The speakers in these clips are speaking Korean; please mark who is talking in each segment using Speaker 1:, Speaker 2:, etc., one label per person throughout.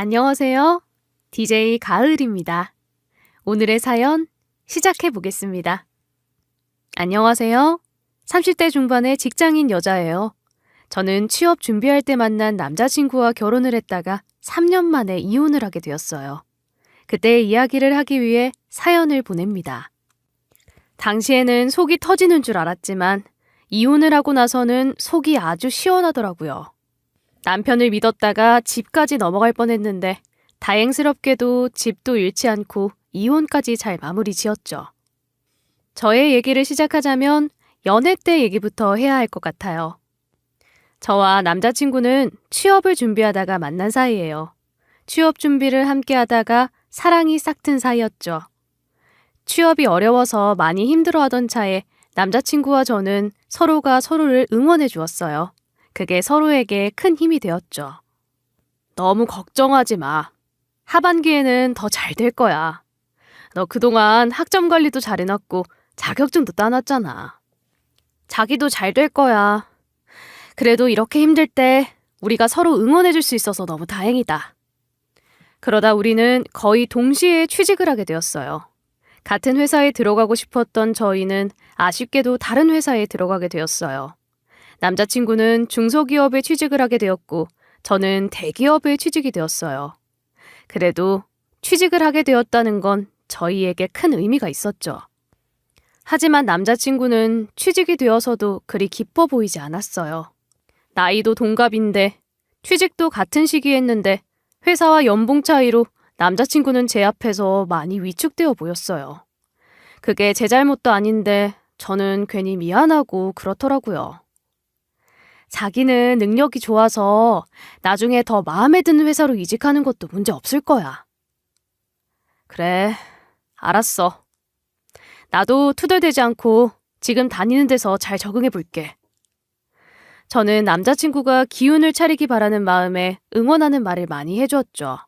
Speaker 1: 안녕하세요. DJ 가을입니다. 오늘의 사연 시작해 보겠습니다. 안녕하세요. 30대 중반의 직장인 여자예요. 저는 취업 준비할 때 만난 남자친구와 결혼을 했다가 3년 만에 이혼을 하게 되었어요. 그때의 이야기를 하기 위해 사연을 보냅니다. 당시에는 속이 터지는 줄 알았지만 이혼을 하고 나서는 속이 아주 시원하더라고요. 남편을 믿었다가 집까지 넘어갈 뻔했는데 다행스럽게도 집도 잃지 않고 이혼까지 잘 마무리 지었죠. 저의 얘기를 시작하자면 연애 때 얘기부터 해야 할 것 같아요. 저와 남자친구는 취업을 준비하다가 만난 사이예요. 취업 준비를 함께 하다가 사랑이 싹튼 사이였죠. 취업이 어려워서 많이 힘들어하던 차에 남자친구와 저는 서로가 서로를 응원해 주었어요. 그게 서로에게 큰 힘이 되었죠. 너무 걱정하지 마. 하반기에는 더 잘 될 거야. 너 그동안 학점 관리도 잘 해놨고 자격증도 따놨잖아. 자기도 잘 될 거야. 그래도 이렇게 힘들 때 우리가 서로 응원해 줄 수 있어서 너무 다행이다. 그러다 우리는 거의 동시에 취직을 하게 되었어요. 같은 회사에 들어가고 싶었던 저희는 아쉽게도 다른 회사에 들어가게 되었어요. 남자친구는 중소기업에 취직을 하게 되었고 저는 대기업에 취직이 되었어요. 그래도 취직을 하게 되었다는 건 저희에게 큰 의미가 있었죠. 하지만 남자친구는 취직이 되어서도 그리 기뻐 보이지 않았어요. 나이도 동갑인데 취직도 같은 시기에 했는데 회사와 연봉 차이로 남자친구는 제 앞에서 많이 위축되어 보였어요. 그게 제 잘못도 아닌데 저는 괜히 미안하고 그렇더라고요. 자기는 능력이 좋아서 나중에 더 마음에 드는 회사로 이직하는 것도 문제 없을 거야. 그래, 알았어. 나도 투덜대지 않고 지금 다니는 데서 잘 적응해 볼게. 저는 남자친구가 기운을 차리기 바라는 마음에 응원하는 말을 많이 해주었죠.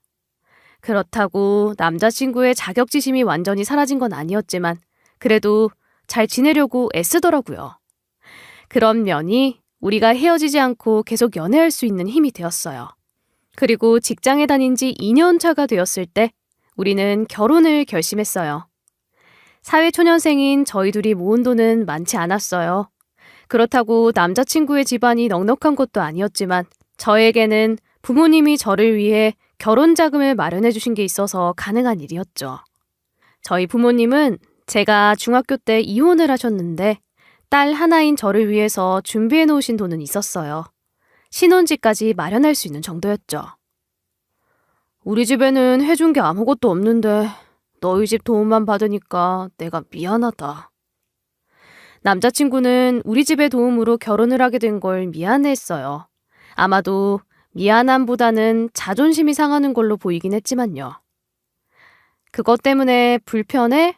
Speaker 1: 그렇다고 남자친구의 자격지심이 완전히 사라진 건 아니었지만 그래도 잘 지내려고 애쓰더라고요. 그런 면이 우리가 헤어지지 않고 계속 연애할 수 있는 힘이 되었어요. 그리고 직장에 다닌 지 2년 차가 되었을 때 우리는 결혼을 결심했어요. 사회초년생인 저희 둘이 모은 돈은 많지 않았어요. 그렇다고 남자친구의 집안이 넉넉한 것도 아니었지만 저에게는 부모님이 저를 위해 결혼 자금을 마련해 주신 게 있어서 가능한 일이었죠. 저희 부모님은 제가 중학교 때 이혼을 하셨는데 딸 하나인 저를 위해서 준비해 놓으신 돈은 있었어요. 신혼집까지 마련할 수 있는 정도였죠. 우리 집에는 해준 게 아무것도 없는데 너희 집 도움만 받으니까 내가 미안하다. 남자친구는 우리 집의 도움으로 결혼을 하게 된 걸 미안해했어요. 아마도 미안함보다는 자존심이 상하는 걸로 보이긴 했지만요. 그것 때문에 불편해?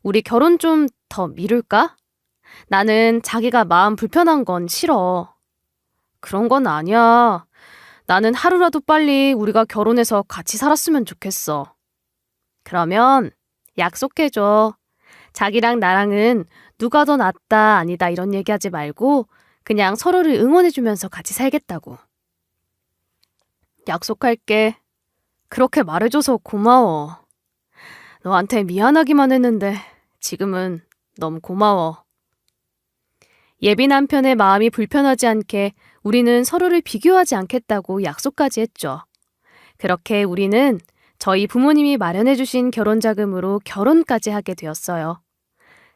Speaker 1: 우리 결혼 좀 더 미룰까? 나는 자기가 마음 불편한 건 싫어. 그런 건 아니야. 나는 하루라도 빨리 우리가 결혼해서 같이 살았으면 좋겠어. 그러면 약속해줘. 자기랑 나랑은 누가 더 낫다 아니다 이런 얘기하지 말고 그냥 서로를 응원해주면서 같이 살겠다고. 약속할게. 그렇게 말해줘서 고마워. 너한테 미안하기만 했는데 지금은 너무 고마워. 예비 남편의 마음이 불편하지 않게 우리는 서로를 비교하지 않겠다고 약속까지 했죠. 그렇게 우리는 저희 부모님이 마련해주신 결혼자금으로 결혼까지 하게 되었어요.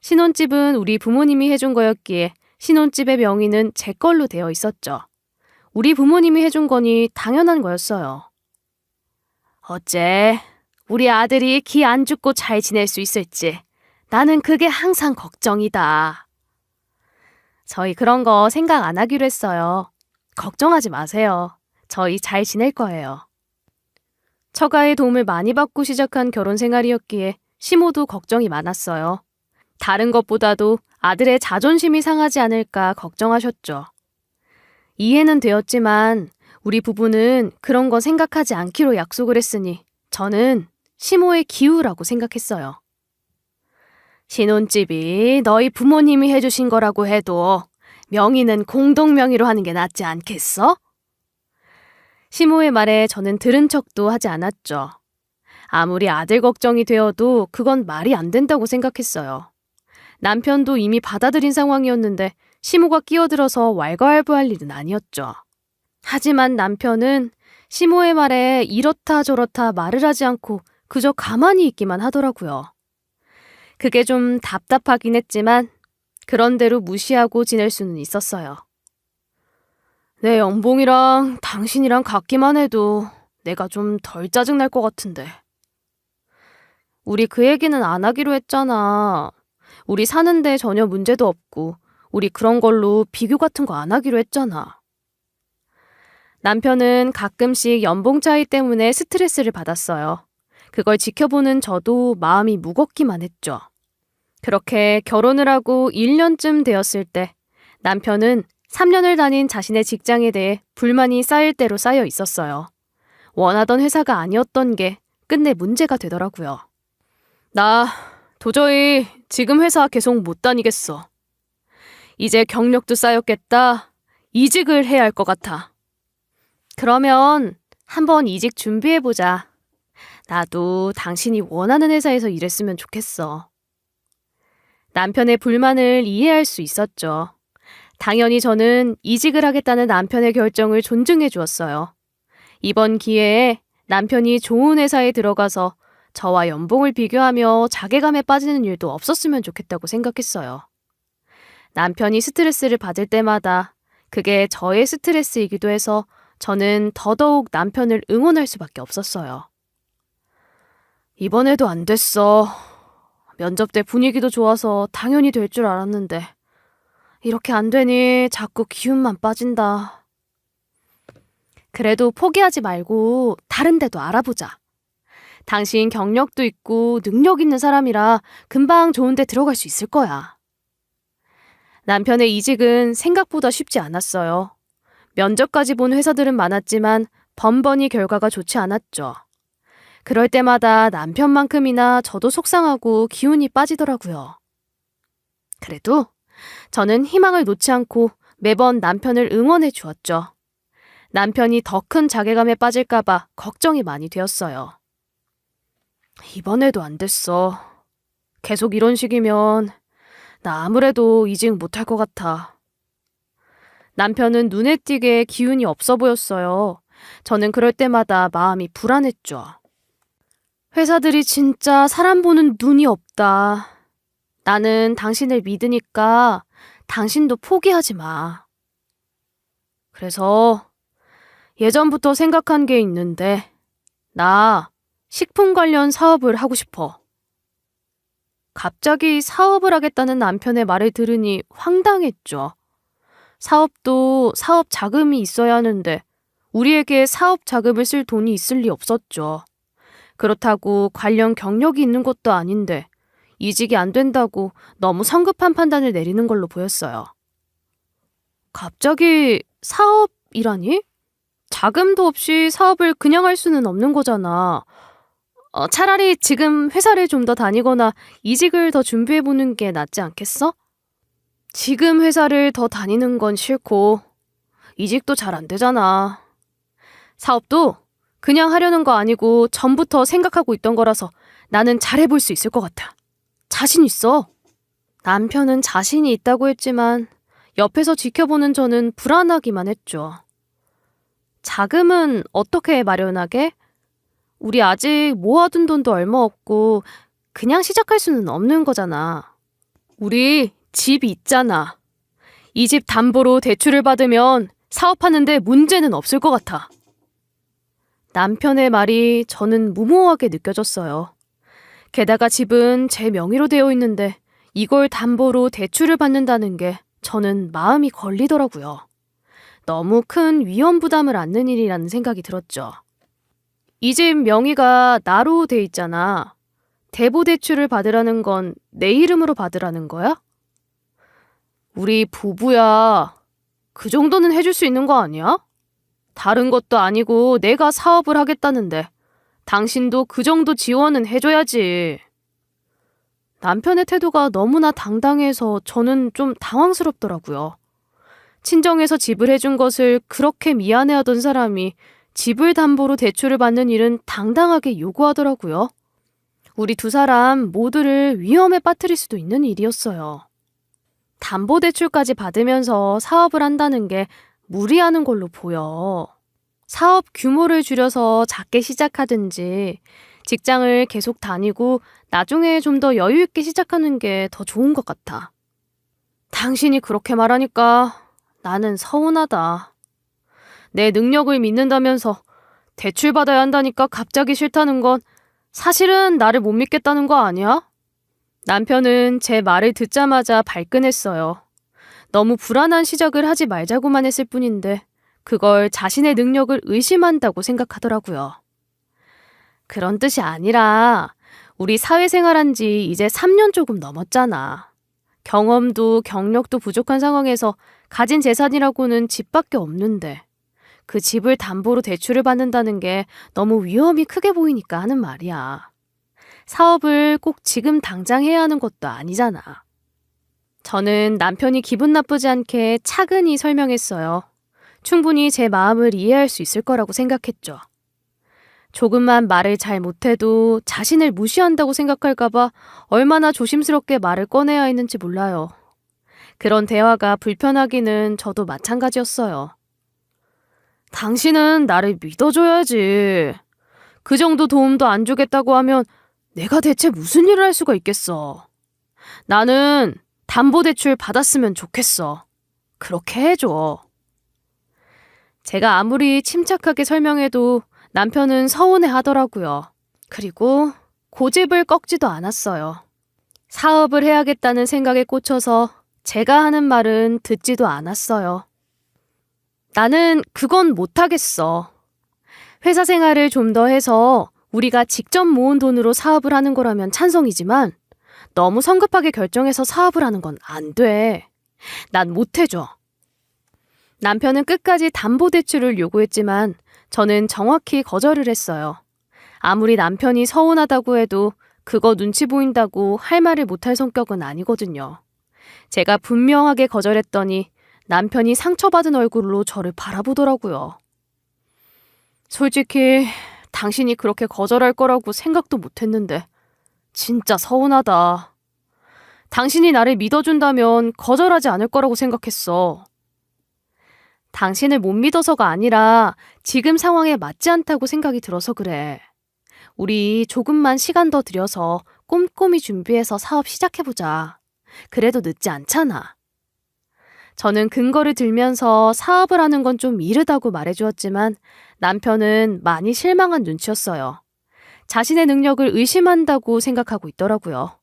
Speaker 1: 신혼집은 우리 부모님이 해준 거였기에 신혼집의 명의는 제 걸로 되어 있었죠. 우리 부모님이 해준 거니 당연한 거였어요. 어째 우리 아들이 기 안 죽고 잘 지낼 수 있을지 나는 그게 항상 걱정이다. 저희 그런 거 생각 안 하기로 했어요. 걱정하지 마세요. 저희 잘 지낼 거예요. 처가의 도움을 많이 받고 시작한 결혼 생활이었기에 시모도 걱정이 많았어요. 다른 것보다도 아들의 자존심이 상하지 않을까 걱정하셨죠. 이해는 되었지만 우리 부부는 그런 거 생각하지 않기로 약속을 했으니 저는 시모의 기우라고 생각했어요. 신혼집이 너희 부모님이 해주신 거라고 해도 명의는 공동명의로 하는 게 낫지 않겠어? 시모의 말에 저는 들은 척도 하지 않았죠. 아무리 아들 걱정이 되어도 그건 말이 안 된다고 생각했어요. 남편도 이미 받아들인 상황이었는데 시모가 끼어들어서 왈가왈부할 일은 아니었죠. 하지만 남편은 시모의 말에 이렇다 저렇다 말을 하지 않고 그저 가만히 있기만 하더라고요. 그게 좀 답답하긴 했지만 그런대로 무시하고 지낼 수는 있었어요. 내 연봉이랑 당신이랑 같기만 해도 내가 좀 덜 짜증날 것 같은데. 우리 그 얘기는 안 하기로 했잖아. 우리 사는데 전혀 문제도 없고 우리 그런 걸로 비교 같은 거 안 하기로 했잖아. 남편은 가끔씩 연봉 차이 때문에 스트레스를 받았어요. 그걸 지켜보는 저도 마음이 무겁기만 했죠. 그렇게 결혼을 하고 1년쯤 되었을 때 남편은 3년을 다닌 자신의 직장에 대해 불만이 쌓일 대로 쌓여 있었어요. 원하던 회사가 아니었던 게 끝내 문제가 되더라고요. 나 도저히 지금 회사 계속 못 다니겠어. 이제 경력도 쌓였겠다. 이직을 해야 할 것 같아. 그러면 한번 이직 준비해보자. 나도 당신이 원하는 회사에서 일했으면 좋겠어. 남편의 불만을 이해할 수 있었죠. 당연히 저는 이직을 하겠다는 남편의 결정을 존중해 주었어요. 이번 기회에 남편이 좋은 회사에 들어가서 저와 연봉을 비교하며 자괴감에 빠지는 일도 없었으면 좋겠다고 생각했어요. 남편이 스트레스를 받을 때마다 그게 저의 스트레스이기도 해서 저는 더더욱 남편을 응원할 수밖에 없었어요. 이번에도 안 됐어. 면접 때 분위기도 좋아서 당연히 될 줄 알았는데 이렇게 안 되니 자꾸 기운만 빠진다. 그래도 포기하지 말고 다른 데도 알아보자. 당신 경력도 있고 능력 있는 사람이라 금방 좋은 데 들어갈 수 있을 거야. 남편의 이직은 생각보다 쉽지 않았어요. 면접까지 본 회사들은 많았지만 번번이 결과가 좋지 않았죠. 그럴 때마다 남편만큼이나 저도 속상하고 기운이 빠지더라고요. 그래도 저는 희망을 놓지 않고 매번 남편을 응원해 주었죠. 남편이 더 큰 자괴감에 빠질까봐 걱정이 많이 되었어요. 이번에도 안 됐어. 계속 이런 식이면 나 아무래도 이직 못할 것 같아. 남편은 눈에 띄게 기운이 없어 보였어요. 저는 그럴 때마다 마음이 불안했죠. 회사들이 진짜 사람 보는 눈이 없다. 나는 당신을 믿으니까 당신도 포기하지 마. 그래서 예전부터 생각한 게 있는데 나 식품 관련 사업을 하고 싶어. 갑자기 사업을 하겠다는 남편의 말을 들으니 황당했죠. 사업도 사업 자금이 있어야 하는데 우리에게 사업 자금을 쓸 돈이 있을 리 없었죠. 그렇다고 관련 경력이 있는 것도 아닌데 이직이 안 된다고 너무 성급한 판단을 내리는 걸로 보였어요. 갑자기 사업이라니? 자금도 없이 사업을 그냥 할 수는 없는 거잖아. 차라리 지금 회사를 좀 더 다니거나 이직을 더 준비해보는 게 낫지 않겠어? 지금 회사를 더 다니는 건 싫고 이직도 잘 안 되잖아. 사업도 그냥 하려는 거 아니고 전부터 생각하고 있던 거라서 나는 잘해볼 수 있을 것 같아. 자신 있어. 남편은 자신이 있다고 했지만 옆에서 지켜보는 저는 불안하기만 했죠. 자금은 어떻게 마련하게? 우리 아직 모아둔 돈도 얼마 없고 그냥 시작할 수는 없는 거잖아. 우리 집이 있잖아. 이 집 담보로 대출을 받으면 사업하는데 문제는 없을 것 같아. 남편의 말이 저는 무모하게 느껴졌어요. 게다가 집은 제 명의로 되어 있는데 이걸 담보로 대출을 받는다는 게 저는 마음이 걸리더라고요. 너무 큰 위험 부담을 안는 일이라는 생각이 들었죠. 이 집 명의가 나로 돼 있잖아. 대부대출을 받으라는 건 내 이름으로 받으라는 거야? 우리 부부야. 그 정도는 해줄 수 있는 거 아니야? 다른 것도 아니고 내가 사업을 하겠다는데 당신도 그 정도 지원은 해줘야지. 남편의 태도가 너무나 당당해서 저는 좀 당황스럽더라고요. 친정에서 집을 해준 것을 그렇게 미안해하던 사람이 집을 담보로 대출을 받는 일은 당당하게 요구하더라고요. 우리 두 사람 모두를 위험에 빠뜨릴 수도 있는 일이었어요. 담보대출까지 받으면서 사업을 한다는 게 무리하는 걸로 보여. 사업 규모를 줄여서 작게 시작하든지 직장을 계속 다니고 나중에 좀 더 여유 있게 시작하는 게 더 좋은 것 같아. 당신이 그렇게 말하니까 나는 서운하다. 내 능력을 믿는다면서 대출받아야 한다니까 갑자기 싫다는 건 사실은 나를 못 믿겠다는 거 아니야? 남편은 제 말을 듣자마자 발끈했어요. 너무 불안한 시작을 하지 말자고만 했을 뿐인데 그걸 자신의 능력을 의심한다고 생각하더라고요. 그런 뜻이 아니라 우리 사회생활한 지 이제 3년 조금 넘었잖아. 경험도 경력도 부족한 상황에서 가진 재산이라고는 집밖에 없는데 그 집을 담보로 대출을 받는다는 게 너무 위험이 크게 보이니까 하는 말이야. 사업을 꼭 지금 당장 해야 하는 것도 아니잖아. 저는 남편이 기분 나쁘지 않게 차근히 설명했어요. 충분히 제 마음을 이해할 수 있을 거라고 생각했죠. 조금만 말을 잘 못해도 자신을 무시한다고 생각할까봐 얼마나 조심스럽게 말을 꺼내야 했는지 몰라요. 그런 대화가 불편하기는 저도 마찬가지였어요. 당신은 나를 믿어줘야지. 그 정도 도움도 안 주겠다고 하면 내가 대체 무슨 일을 할 수가 있겠어. 나는 담보대출 받았으면 좋겠어. 그렇게 해줘. 제가 아무리 침착하게 설명해도 남편은 서운해 하더라고요. 그리고 고집을 꺾지도 않았어요. 사업을 해야겠다는 생각에 꽂혀서 제가 하는 말은 듣지도 않았어요. 나는 그건 못하겠어. 회사 생활을 좀 더 해서 우리가 직접 모은 돈으로 사업을 하는 거라면 찬성이지만 너무 성급하게 결정해서 사업을 하는 건 안 돼. 난 못해줘. 남편은 끝까지 담보대출을 요구했지만 저는 정확히 거절을 했어요. 아무리 남편이 서운하다고 해도 그거 눈치 보인다고 할 말을 못할 성격은 아니거든요. 제가 분명하게 거절했더니 남편이 상처받은 얼굴로 저를 바라보더라고요. 솔직히 당신이 그렇게 거절할 거라고 생각도 못했는데 진짜 서운하다. 당신이 나를 믿어준다면 거절하지 않을 거라고 생각했어. 당신을 못 믿어서가 아니라 지금 상황에 맞지 않다고 생각이 들어서 그래. 우리 조금만 시간 더 들여서 꼼꼼히 준비해서 사업 시작해보자. 그래도 늦지 않잖아. 저는 근거를 들면서 사업을 하는 건 좀 이르다고 말해주었지만 남편은 많이 실망한 눈치였어요. 자신의 능력을 의심한다고 생각하고 있더라고요.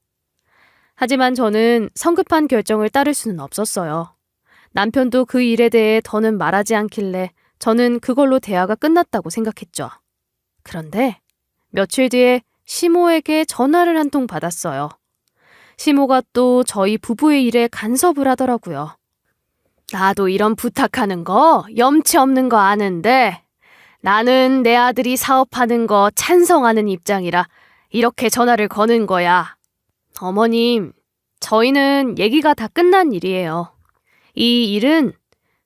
Speaker 1: 하지만 저는 성급한 결정을 따를 수는 없었어요. 남편도 그 일에 대해 더는 말하지 않길래 저는 그걸로 대화가 끝났다고 생각했죠. 그런데 며칠 뒤에 시모에게 전화를 한 통 받았어요. 시모가 또 저희 부부의 일에 간섭을 하더라고요. 나도 이런 부탁하는 거 염치 없는 거 아는데 나는 내 아들이 사업하는 거 찬성하는 입장이라 이렇게 전화를 거는 거야. 어머님, 저희는 얘기가 다 끝난 일이에요. 이 일은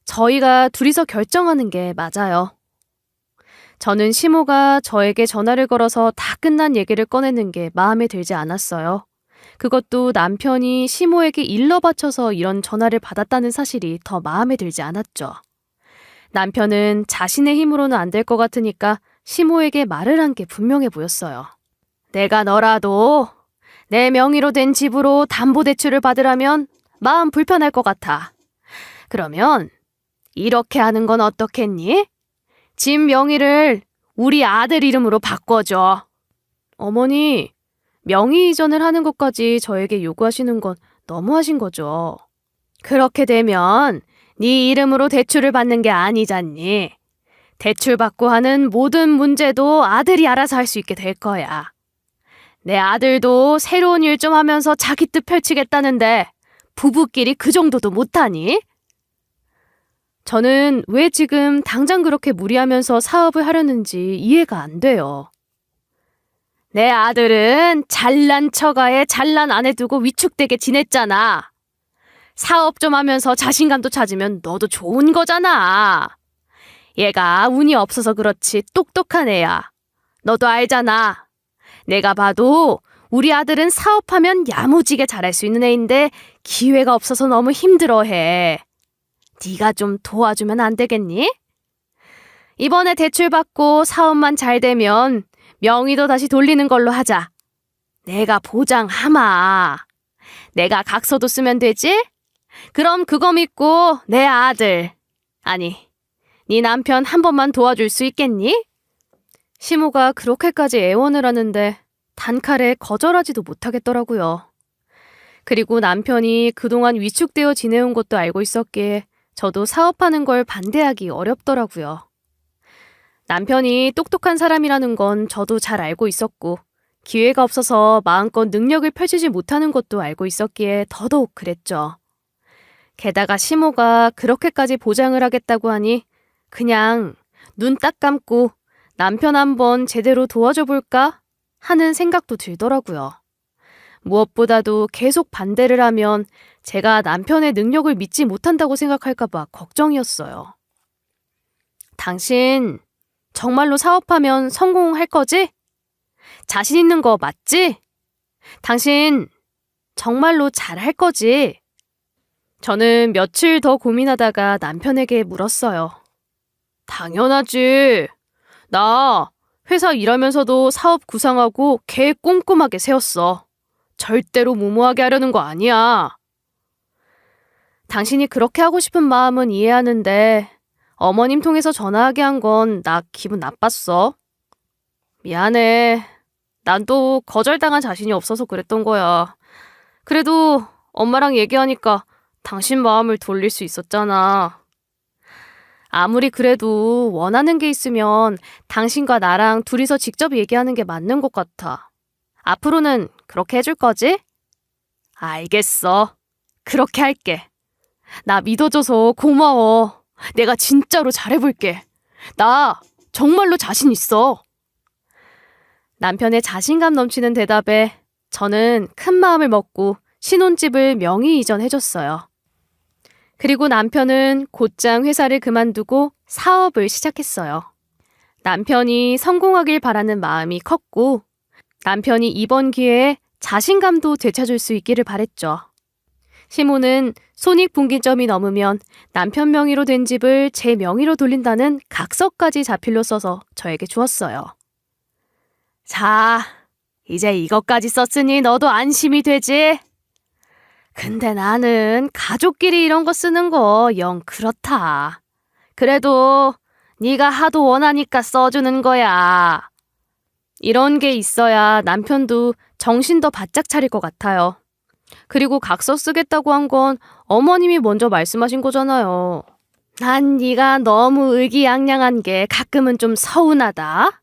Speaker 1: 저희가 둘이서 결정하는 게 맞아요. 저는 시모가 저에게 전화를 걸어서 다 끝난 얘기를 꺼내는 게 마음에 들지 않았어요. 그것도 남편이 시모에게 일러 바쳐서 이런 전화를 받았다는 사실이 더 마음에 들지 않았죠. 남편은 자신의 힘으로는 안 될 것 같으니까 시모에게 말을 한 게 분명해 보였어요. 내가 너라도 내 명의로 된 집으로 담보대출을 받으라면 마음 불편할 것 같아. 그러면 이렇게 하는 건 어떻겠니? 집 명의를 우리 아들 이름으로 바꿔줘. 어머니, 명의 이전을 하는 것까지 저에게 요구하시는 건 너무하신 거죠. 그렇게 되면 네 이름으로 대출을 받는 게 아니잖니. 대출받고 하는 모든 문제도 아들이 알아서 할 수 있게 될 거야. 내 아들도 새로운 일 좀 하면서 자기 뜻 펼치겠다는데 부부끼리 그 정도도 못하니? 저는 왜 지금 당장 그렇게 무리하면서 사업을 하려는지 이해가 안 돼요. 내 아들은 잘난 처가에 잘난 아내 두고 위축되게 지냈잖아. 사업 좀 하면서 자신감도 찾으면 너도 좋은 거잖아. 얘가 운이 없어서 그렇지 똑똑한 애야. 너도 알잖아. 내가 봐도 우리 아들은 사업하면 야무지게 잘할 수 있는 애인데 기회가 없어서 너무 힘들어해. 네가 좀 도와주면 안 되겠니? 이번에 대출 받고 사업만 잘 되면 명의도 다시 돌리는 걸로 하자. 내가 보장하마. 내가 각서도 쓰면 되지? 그럼 그거 믿고 내 아들, 아니, 네 남편 한 번만 도와줄 수 있겠니? 시모가 그렇게까지 애원을 하는데 단칼에 거절하지도 못하겠더라고요. 그리고 남편이 그동안 위축되어 지내온 것도 알고 있었기에 저도 사업하는 걸 반대하기 어렵더라고요. 남편이 똑똑한 사람이라는 건 저도 잘 알고 있었고 기회가 없어서 마음껏 능력을 펼치지 못하는 것도 알고 있었기에 더더욱 그랬죠. 게다가 시모가 그렇게까지 보장을 하겠다고 하니 그냥 눈 딱 감고 남편 한번 제대로 도와줘 볼까 하는 생각도 들더라고요. 무엇보다도 계속 반대를 하면 제가 남편의 능력을 믿지 못한다고 생각할까 봐 걱정이었어요. 당신 정말로 사업하면 성공할 거지? 자신 있는 거 맞지? 당신 정말로 잘할 거지? 저는 며칠 더 고민하다가 남편에게 물었어요. 당연하지. 나 회사 일하면서도 사업 구상하고 계획 꼼꼼하게 세웠어. 절대로 무모하게 하려는 거 아니야. 당신이 그렇게 하고 싶은 마음은 이해하는데 어머님 통해서 전화하게 한 건 나 기분 나빴어. 미안해. 난 또 거절당한 자신이 없어서 그랬던 거야. 그래도 엄마랑 얘기하니까 당신 마음을 돌릴 수 있었잖아. 아무리 그래도 원하는 게 있으면 당신과 나랑 둘이서 직접 얘기하는 게 맞는 것 같아. 앞으로는 그렇게 해줄 거지? 알겠어. 그렇게 할게. 나 믿어줘서 고마워. 내가 진짜로 잘해볼게. 나 정말로 자신 있어. 남편의 자신감 넘치는 대답에 저는 큰 마음을 먹고 신혼집을 명의 이전해줬어요. 그리고 남편은 곧장 회사를 그만두고 사업을 시작했어요. 남편이 성공하길 바라는 마음이 컸고 남편이 이번 기회에 자신감도 되찾을 수 있기를 바랬죠. 시모는 손익분기점이 넘으면 남편 명의로 된 집을 제 명의로 돌린다는 각서까지 자필로 써서 저에게 주었어요. 자, 이제 이것까지 썼으니 너도 안심이 되지? 근데 나는 가족끼리 이런 거 쓰는 거 영 그렇다. 그래도 네가 하도 원하니까 써주는 거야. 이런 게 있어야 남편도 정신 더 바짝 차릴 것 같아요. 그리고 각서 쓰겠다고 한 건 어머님이 먼저 말씀하신 거잖아요. 난 네가 너무 의기양양한 게 가끔은 좀 서운하다.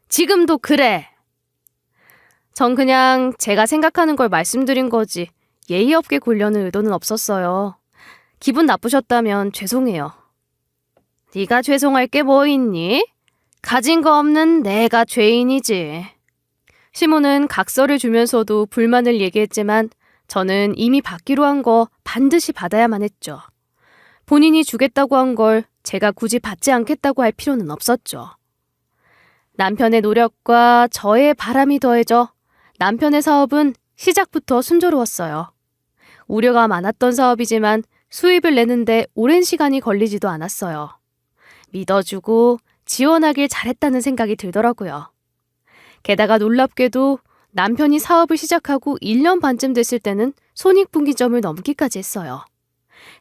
Speaker 1: 지금도 그래. 전 그냥 제가 생각하는 걸 말씀드린 거지 예의 없게 굴려는 의도는 없었어요. 기분 나쁘셨다면 죄송해요. 네가 죄송할 게 뭐 있니? 가진 거 없는 내가 죄인이지. 시모는 각서를 주면서도 불만을 얘기했지만 저는 이미 받기로 한 거 반드시 받아야만 했죠. 본인이 주겠다고 한 걸 제가 굳이 받지 않겠다고 할 필요는 없었죠. 남편의 노력과 저의 바람이 더해져 남편의 사업은 시작부터 순조로웠어요. 우려가 많았던 사업이지만 수입을 내는데 오랜 시간이 걸리지도 않았어요. 믿어주고 지원하길 잘했다는 생각이 들더라고요. 게다가 놀랍게도 남편이 사업을 시작하고 1년 반쯤 됐을 때는 손익분기점을 넘기까지 했어요.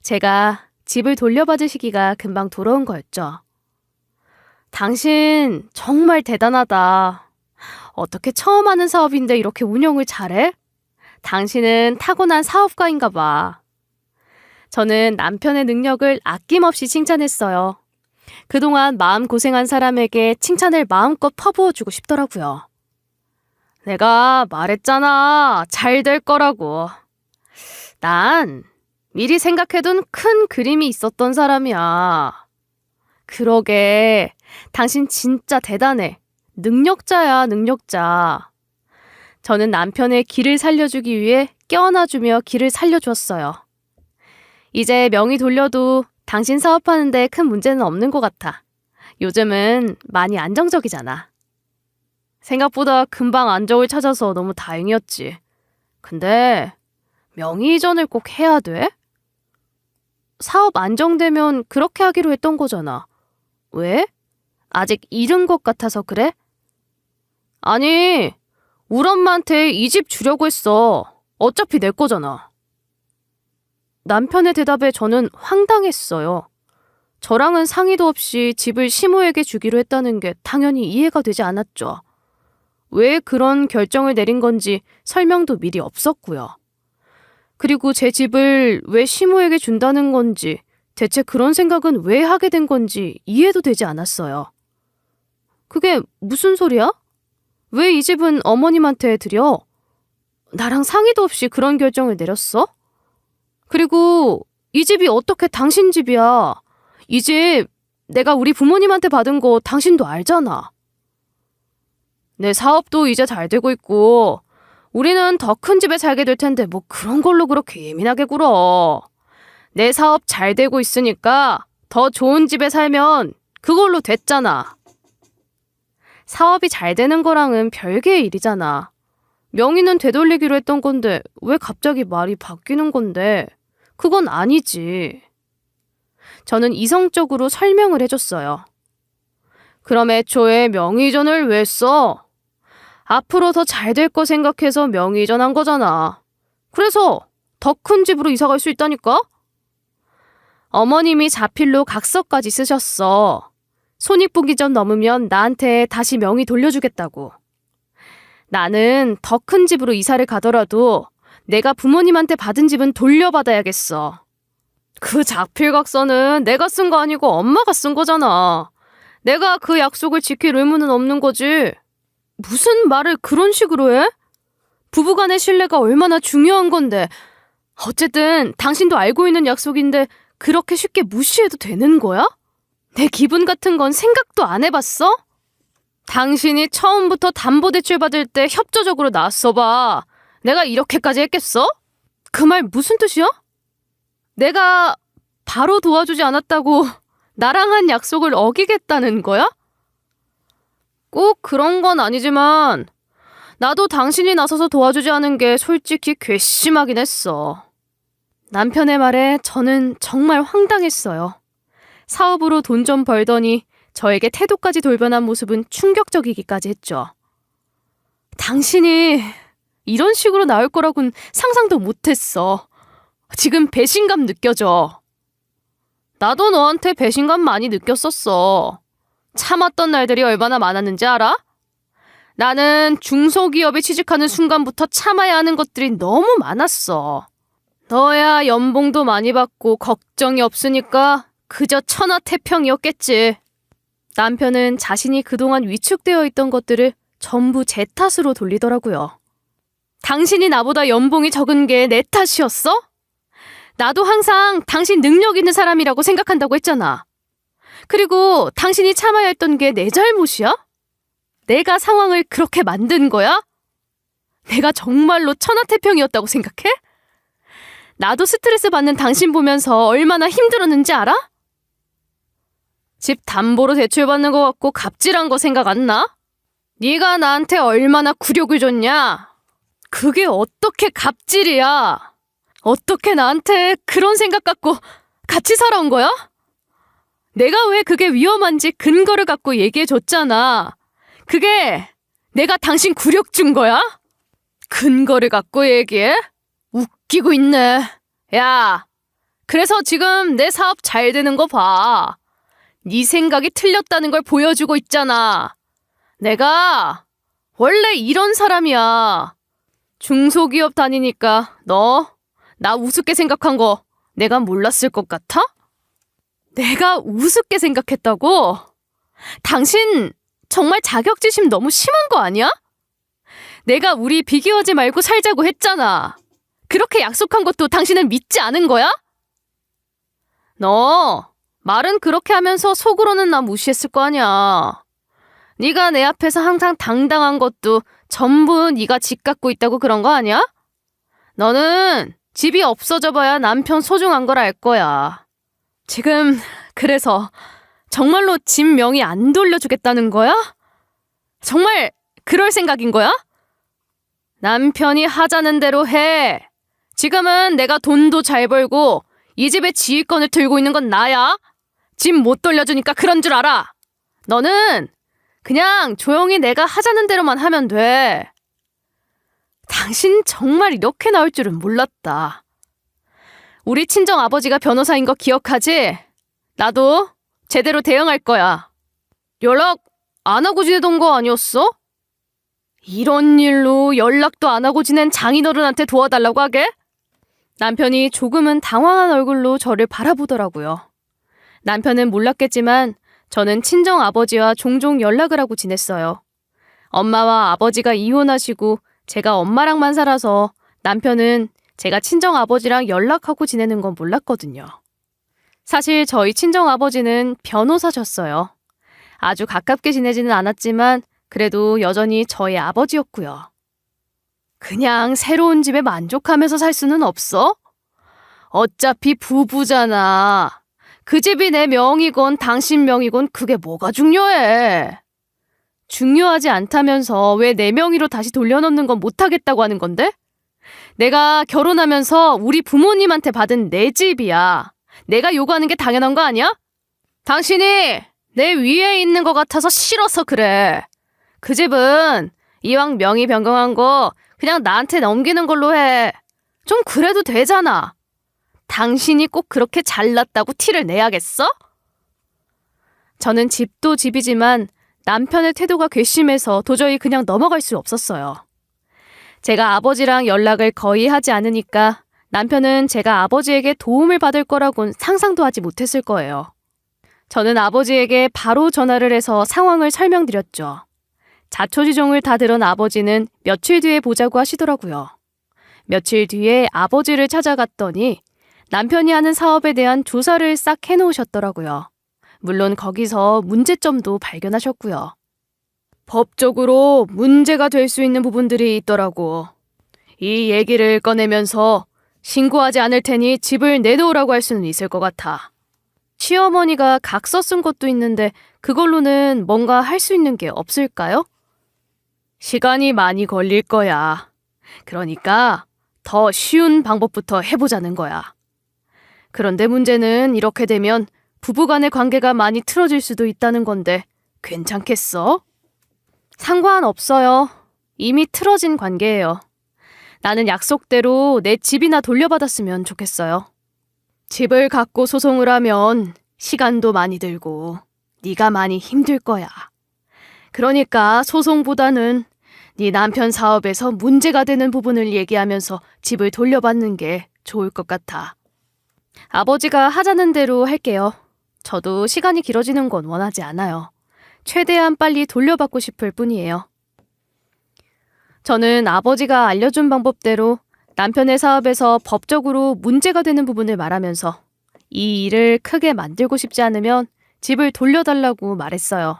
Speaker 1: 제가 집을 돌려받을 시기가 금방 돌아온 거였죠. 당신 정말 대단하다. 어떻게 처음 하는 사업인데 이렇게 운영을 잘해? 당신은 타고난 사업가인가 봐. 저는 남편의 능력을 아낌없이 칭찬했어요. 그동안 마음고생한 사람에게 칭찬을 마음껏 퍼부어주고 싶더라고요. 내가 말했잖아. 잘 될 거라고. 난 미리 생각해둔 큰 그림이 있었던 사람이야. 그러게, 당신 진짜 대단해. 능력자야, 능력자. 저는 남편의 길을 살려주기 위해 껴안아주며 길을 살려주었어요. 이제 명의 돌려도 당신 사업하는데 큰 문제는 없는 것 같아. 요즘은 많이 안정적이잖아. 생각보다 금방 안정을 찾아서 너무 다행이었지. 근데 명의 이전을 꼭 해야 돼? 사업 안정되면 그렇게 하기로 했던 거잖아. 왜? 아직 이른 것 같아서 그래? 아니, 우리 엄마한테 이 집 주려고 했어. 어차피 내 거잖아. 남편의 대답에 저는 황당했어요. 저랑은 상의도 없이 집을 시모에게 주기로 했다는 게 당연히 이해가 되지 않았죠. 왜 그런 결정을 내린 건지 설명도 미리 없었고요. 그리고 제 집을 왜 시모에게 준다는 건지, 대체 그런 생각은 왜 하게 된 건지 이해도 되지 않았어요. 그게 무슨 소리야? 왜 이 집은 어머님한테 드려? 나랑 상의도 없이 그런 결정을 내렸어? 그리고 이 집이 어떻게 당신 집이야? 이 집 내가 우리 부모님한테 받은 거 당신도 알잖아. 내 사업도 이제 잘 되고 있고 우리는 더 큰 집에 살게 될 텐데 뭐 그런 걸로 그렇게 예민하게 굴어. 내 사업 잘 되고 있으니까 더 좋은 집에 살면 그걸로 됐잖아. 사업이 잘 되는 거랑은 별개의 일이잖아. 명의는 되돌리기로 했던 건데 왜 갑자기 말이 바뀌는 건데? 그건 아니지. 저는 이성적으로 설명을 해줬어요. 그럼 애초에 명의 이전을 왜 써? 앞으로 더 잘 될 거 생각해서 명의 이전한 거잖아. 그래서 더 큰 집으로 이사 갈 수 있다니까? 어머님이 자필로 각서까지 쓰셨어. 손익분기 점 넘으면 나한테 다시 명의 돌려주겠다고. 나는 더 큰 집으로 이사를 가더라도 내가 부모님한테 받은 집은 돌려받아야겠어. 그 자필각서는 내가 쓴 거 아니고 엄마가 쓴 거잖아. 내가 그 약속을 지킬 의무는 없는 거지. 무슨 말을 그런 식으로 해? 부부간의 신뢰가 얼마나 중요한 건데. 어쨌든 당신도 알고 있는 약속인데 그렇게 쉽게 무시해도 되는 거야? 내 기분 같은 건 생각도 안 해봤어? 당신이 처음부터 담보대출 받을 때 협조적으로 나왔어봐. 내가 이렇게까지 했겠어? 그 말 무슨 뜻이야? 내가 바로 도와주지 않았다고 나랑 한 약속을 어기겠다는 거야? 꼭 그런 건 아니지만 나도 당신이 나서서 도와주지 않은 게 솔직히 괘씸하긴 했어. 남편의 말에 저는 정말 황당했어요. 사업으로 돈 좀 벌더니 저에게 태도까지 돌변한 모습은 충격적이기까지 했죠. 당신이 이런 식으로 나올 거라고는 상상도 못했어. 지금 배신감 느껴져. 나도 너한테 배신감 많이 느꼈었어. 참았던 날들이 얼마나 많았는지 알아? 나는 중소기업에 취직하는 순간부터 참아야 하는 것들이 너무 많았어. 너야 연봉도 많이 받고 걱정이 없으니까 그저 천하태평이었겠지. 남편은 자신이 그동안 위축되어 있던 것들을 전부 제 탓으로 돌리더라고요. 당신이 나보다 연봉이 적은 게 내 탓이었어? 나도 항상 당신 능력 있는 사람이라고 생각한다고 했잖아. 그리고 당신이 참아야 했던 게 내 잘못이야? 내가 상황을 그렇게 만든 거야? 내가 정말로 천하태평이었다고 생각해? 나도 스트레스 받는 당신 보면서 얼마나 힘들었는지 알아? 집 담보로 대출받는 거 같고 갑질한 거 생각 안 나? 네가 나한테 얼마나 굴욕을 줬냐? 그게 어떻게 갑질이야? 어떻게 나한테 그런 생각 갖고 같이 살아온 거야? 내가 왜 그게 위험한지 근거를 갖고 얘기해줬잖아. 그게 내가 당신 굴욕 준 거야? 근거를 갖고 얘기해? 웃기고 있네. 야, 그래서 지금 내 사업 잘 되는 거 봐. 네 생각이 틀렸다는 걸 보여주고 있잖아. 내가 원래 이런 사람이야. 중소기업 다니니까 너 나 우습게 생각한 거 내가 몰랐을 것 같아? 내가 우습게 생각했다고? 당신 정말 자격지심 너무 심한 거 아니야? 내가 우리 비교하지 말고 살자고 했잖아. 그렇게 약속한 것도 당신은 믿지 않은 거야? 너 말은 그렇게 하면서 속으로는 나 무시했을 거 아니야. 네가 내 앞에서 항상 당당한 것도 전부 네가 집 갖고 있다고 그런 거 아니야? 너는 집이 없어져 봐야 남편 소중한 걸 알 거야. 지금 그래서 정말로 집 명의 안 돌려주겠다는 거야? 정말 그럴 생각인 거야? 남편이 하자는 대로 해. 지금은 내가 돈도 잘 벌고 이 집의 지휘권을 들고 있는 건 나야. 집 못 돌려주니까 그런 줄 알아. 너는 그냥 조용히 내가 하자는 대로만 하면 돼. 당신 정말 이렇게 나올 줄은 몰랐다. 우리 친정 아버지가 변호사인 거 기억하지? 나도 제대로 대응할 거야. 연락 안 하고 지내던 거 아니었어? 이런 일로 연락도 안 하고 지낸 장인어른한테 도와달라고 하게? 남편이 조금은 당황한 얼굴로 저를 바라보더라고요. 남편은 몰랐겠지만 저는 친정 아버지와 종종 연락을 하고 지냈어요. 엄마와 아버지가 이혼하시고 제가 엄마랑만 살아서 남편은 제가 친정 아버지랑 연락하고 지내는 건 몰랐거든요. 사실 저희 친정 아버지는 변호사셨어요. 아주 가깝게 지내지는 않았지만 그래도 여전히 저의 아버지였고요. 그냥 새로운 집에 만족하면서 살 수는 없어? 어차피 부부잖아. 그 집이 내 명이건 당신 명이건 그게 뭐가 중요해? 중요하지 않다면서 왜 내 명의로 다시 돌려놓는 건 못하겠다고 하는 건데? 내가 결혼하면서 우리 부모님한테 받은 내 집이야. 내가 요구하는 게 당연한 거 아니야? 당신이 내 위에 있는 것 같아서 싫어서 그래. 그 집은 이왕 명의 변경한 거 그냥 나한테 넘기는 걸로 해. 좀 그래도 되잖아. 당신이 꼭 그렇게 잘났다고 티를 내야겠어? 저는 집도 집이지만 남편의 태도가 괘씸해서 도저히 그냥 넘어갈 수 없었어요. 제가 아버지랑 연락을 거의 하지 않으니까 남편은 제가 아버지에게 도움을 받을 거라곤 상상도 하지 못했을 거예요. 저는 아버지에게 바로 전화를 해서 상황을 설명드렸죠. 자초지종을 다 들은 아버지는 며칠 뒤에 보자고 하시더라고요. 며칠 뒤에 아버지를 찾아갔더니 남편이 하는 사업에 대한 조사를 싹 해놓으셨더라고요. 물론 거기서 문제점도 발견하셨고요. 법적으로 문제가 될 수 있는 부분들이 있더라고. 이 얘기를 꺼내면서 신고하지 않을 테니 집을 내놓으라고 할 수는 있을 것 같아. 시어머니가 각서 쓴 것도 있는데 그걸로는 뭔가 할 수 있는 게 없을까요? 시간이 많이 걸릴 거야. 그러니까 더 쉬운 방법부터 해보자는 거야. 그런데 문제는 이렇게 되면 부부간의 관계가 많이 틀어질 수도 있다는 건데 괜찮겠어? 상관없어요. 이미 틀어진 관계예요. 나는 약속대로 내 집이나 돌려받았으면 좋겠어요. 집을 갖고 소송을 하면 시간도 많이 들고 네가 많이 힘들 거야. 그러니까 소송보다는 네 남편 사업에서 문제가 되는 부분을 얘기하면서 집을 돌려받는 게 좋을 것 같아. 아버지가 하자는 대로 할게요. 저도 시간이 길어지는 건 원하지 않아요. 최대한 빨리 돌려받고 싶을 뿐이에요. 저는 아버지가 알려준 방법대로 남편의 사업에서 법적으로 문제가 되는 부분을 말하면서 이 일을 크게 만들고 싶지 않으면 집을 돌려달라고 말했어요.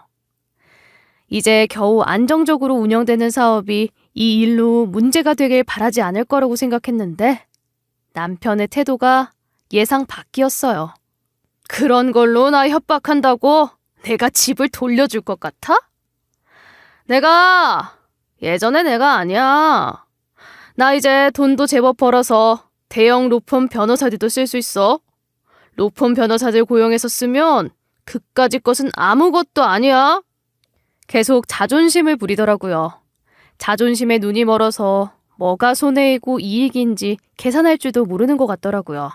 Speaker 1: 이제 겨우 안정적으로 운영되는 사업이 이 일로 문제가 되길 바라지 않을 거라고 생각했는데 남편의 태도가 예상 밖이었어요. 그런 걸로 나 협박한다고 내가 집을 돌려줄 것 같아? 예전에 내가 아니야. 나 이제 돈도 제법 벌어서 대형 로펌 변호사들도 쓸 수 있어. 로펌 변호사들 고용해서 쓰면 그까짓 것은 아무것도 아니야. 계속 자존심을 부리더라고요. 자존심에 눈이 멀어서 뭐가 손해이고 이익인지 계산할 줄도 모르는 것 같더라고요.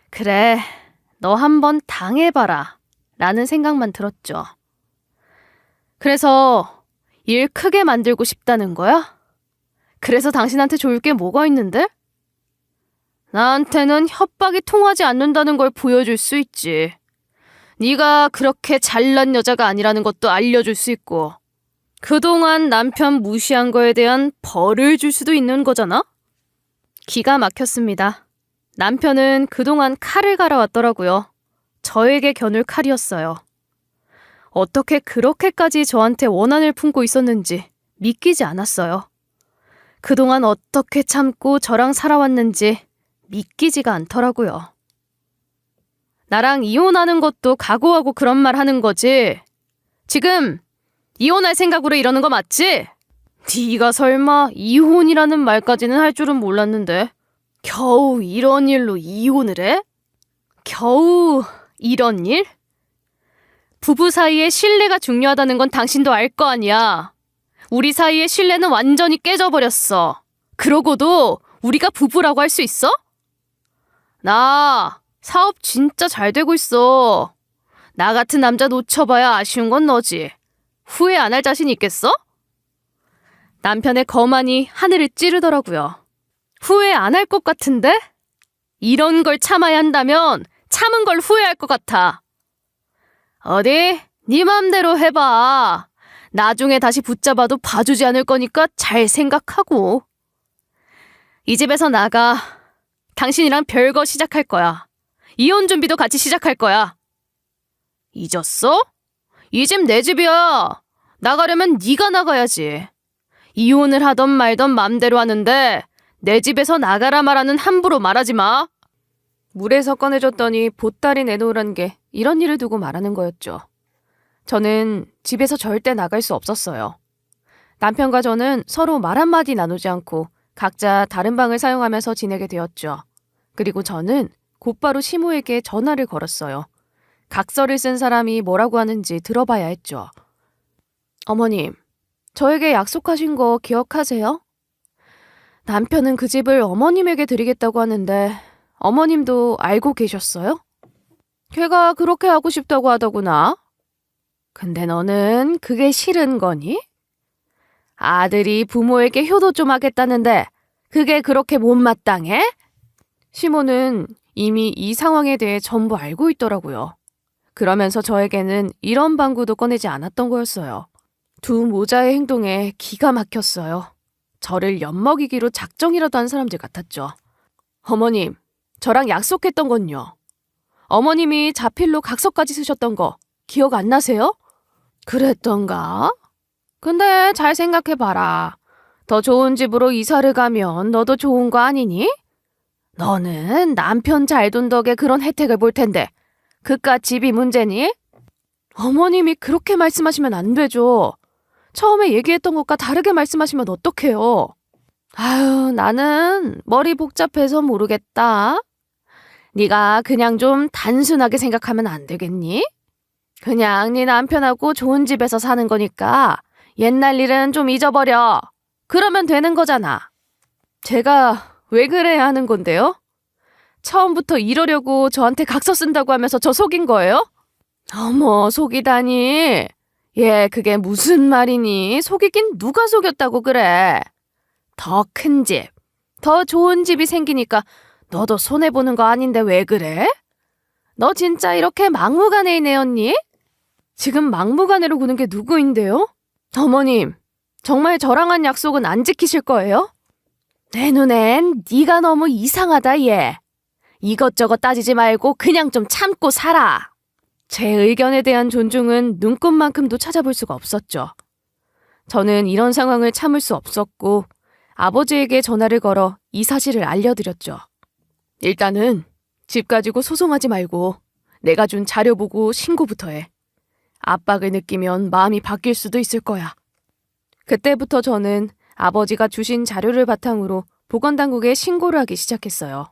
Speaker 1: 그래, 너 한번 당해봐라 라는 생각만 들었죠. 그래서 일 크게 만들고 싶다는 거야? 그래서 당신한테 좋을 게 뭐가 있는데? 나한테는 협박이 통하지 않는다는 걸 보여줄 수 있지. 네가 그렇게 잘난 여자가 아니라는 것도 알려줄 수 있고 그동안 남편 무시한 거에 대한 벌을 줄 수도 있는 거잖아? 기가 막혔습니다. 남편은 그동안 칼을 갈아왔더라고요. 저에게 겨눌 칼이었어요. 어떻게 그렇게까지 저한테 원한을 품고 있었는지 믿기지 않았어요. 그동안 어떻게 참고 저랑 살아왔는지 믿기지가 않더라고요. 나랑 이혼하는 것도 각오하고 그런 말 하는 거지. 지금 이혼할 생각으로 이러는 거 맞지? 네가 설마 이혼이라는 말까지는 할 줄은 몰랐는데 겨우 이런 일로 이혼을 해? 겨우 이런 일? 부부 사이의 신뢰가 중요하다는 건 당신도 알 거 아니야. 우리 사이의 신뢰는 완전히 깨져버렸어. 그러고도 우리가 부부라고 할 수 있어? 나 사업 진짜 잘 되고 있어. 나 같은 남자 놓쳐봐야 아쉬운 건 너지. 후회 안 할 자신 있겠어? 남편의 거만이 하늘을 찌르더라고요. 후회 안 할 것 같은데? 이런 걸 참아야 한다면 참은 걸 후회할 것 같아. 어디? 네 맘대로 해봐. 나중에 다시 붙잡아도 봐주지 않을 거니까 잘 생각하고. 이 집에서 나가. 당신이랑 별거 시작할 거야. 이혼 준비도 같이 시작할 거야. 잊었어? 이 집 내 집이야. 나가려면 네가 나가야지. 이혼을 하던 말던 맘대로 하는데 내 집에서 나가라 말하는 함부로 말하지 마. 물에서 꺼내줬더니 보따리 내놓으란 게 이런 일을 두고 말하는 거였죠. 저는 집에서 절대 나갈 수 없었어요. 남편과 저는 서로 말 한마디 나누지 않고 각자 다른 방을 사용하면서 지내게 되었죠. 그리고 저는 곧바로 시모에게 전화를 걸었어요. 각서를 쓴 사람이 뭐라고 하는지 들어봐야 했죠. 어머님, 저에게 약속하신 거 기억하세요? 남편은 그 집을 어머님에게 드리겠다고 하는데 어머님도 알고 계셨어요? 걔가 그렇게 하고 싶다고 하더구나. 근데 너는 그게 싫은 거니? 아들이 부모에게 효도 좀 하겠다는데 그게 그렇게 못마땅해? 시모는 이미 이 상황에 대해 전부 알고 있더라고요. 그러면서 저에게는 이런 방구도 꺼내지 않았던 거였어요. 두 모자의 행동에 기가 막혔어요. 저를 엿먹이기로 작정이라도 한 사람들 같았죠. 어머님, 저랑 약속했던 건요. 어머님이 자필로 각서까지 쓰셨던 거 기억 안 나세요? 그랬던가? 근데 잘 생각해봐라. 더 좋은 집으로 이사를 가면 너도 좋은 거 아니니? 너는 남편 잘 돈 덕에 그런 혜택을 볼 텐데 그깟 집이 문제니? 어머님이 그렇게 말씀하시면 안 되죠. 처음에 얘기했던 것과 다르게 말씀하시면 어떡해요? 아유, 나는 머리 복잡해서 모르겠다. 네가 그냥 좀 단순하게 생각하면 안 되겠니? 그냥 네 남편하고 좋은 집에서 사는 거니까 옛날 일은 좀 잊어버려. 그러면 되는 거잖아. 제가 왜 그래야 하는 건데요? 처음부터 이러려고 저한테 각서 쓴다고 하면서 저 속인 거예요? 어머, 속이다니. 얘 그게 무슨 말이니? 속이긴 누가 속였다고 그래. 더 큰 집, 더 좋은 집이 생기니까 너도 손해보는 거 아닌데 왜 그래? 너 진짜 이렇게 막무가내이네 언니? 지금 막무가내로 구는 게 누구인데요? 어머님, 정말 저랑 한 약속은 안 지키실 거예요? 내 눈엔 네가 너무 이상하다 얘. 이것저것 따지지 말고 그냥 좀 참고 살아. 제 의견에 대한 존중은 눈꽃만큼도 찾아볼 수가 없었죠. 저는 이런 상황을 참을 수 없었고 아버지에게 전화를 걸어 이 사실을 알려드렸죠. 일단은 집 가지고 소송하지 말고 내가 준 자료 보고 신고부터 해. 압박을 느끼면 마음이 바뀔 수도 있을 거야. 그때부터 저는 아버지가 주신 자료를 바탕으로 보건당국에 신고를 하기 시작했어요.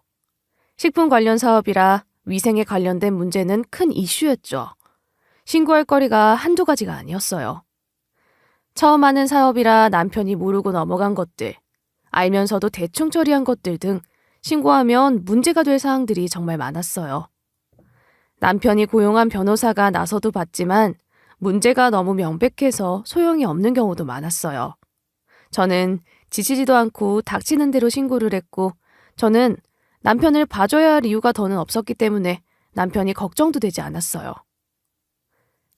Speaker 1: 식품 관련 사업이라 위생에 관련된 문제는 큰 이슈였죠. 신고할 거리가 한두 가지가 아니었어요. 처음 하는 사업이라 남편이 모르고 넘어간 것들, 알면서도 대충 처리한 것들 등 신고하면 문제가 될 사항들이 정말 많았어요. 남편이 고용한 변호사가 나서도 봤지만 문제가 너무 명백해서 소용이 없는 경우도 많았어요. 저는 지치지도 않고 닥치는 대로 신고를 했고 저는 남편을 봐줘야 할 이유가 더는 없었기 때문에 남편이 걱정도 되지 않았어요.